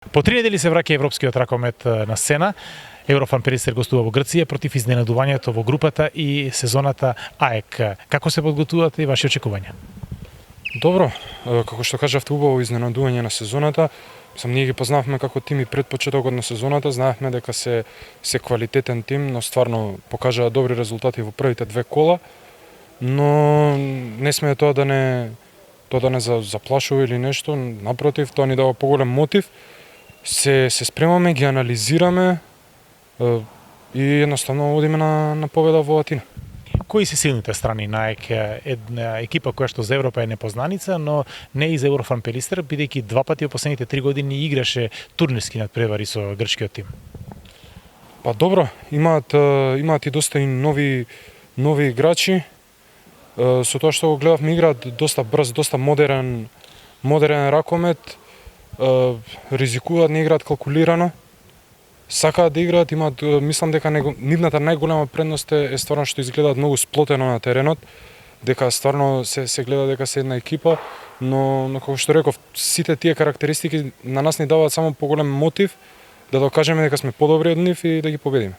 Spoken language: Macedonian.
По 3 недели се враќа европскиот ракомет на сцена. Еврофан Перистер гостува во Грција против изненадувањето во групата и сезоната АЕК. Како се подготвувате и ваши очекувања? Добро, како што кажавте, убаво изненадување на сезоната. Ние ги познавме како тим и пред почетокот на сезоната, знаевме дека се квалитетен тим, но стварно покажаа добри резултати во првите две кола, но не сме тоа да не заплашува или нешто, напротив, тоа ни дава поголем мотив. Се спремаме, ги анализираме и едноставно одиме на победа во Атина. Кои се силните страни на АЕК, една екипа која што за Европа е непознаница, но не и за Еврофан Перистер, бидејќи два пати во последните 3 години играше турнирски надпревари со грчкиот тим? Па добро, имаат и доста и нови играчи. Со тоа што го гледавме, играат доста брз, доста модерен ракомет, ризикуваат, не играат калкулирано. Сакаат да играат, мислам дека нивната најголема предност е стварно што изгледаат многу сплотено на теренот, дека стварно се гледа дека се една екипа, но како што реков, сите тие карактеристики на нас ни даваат само поголем мотив да докажеме дека сме подобри од нив и да ги победиме.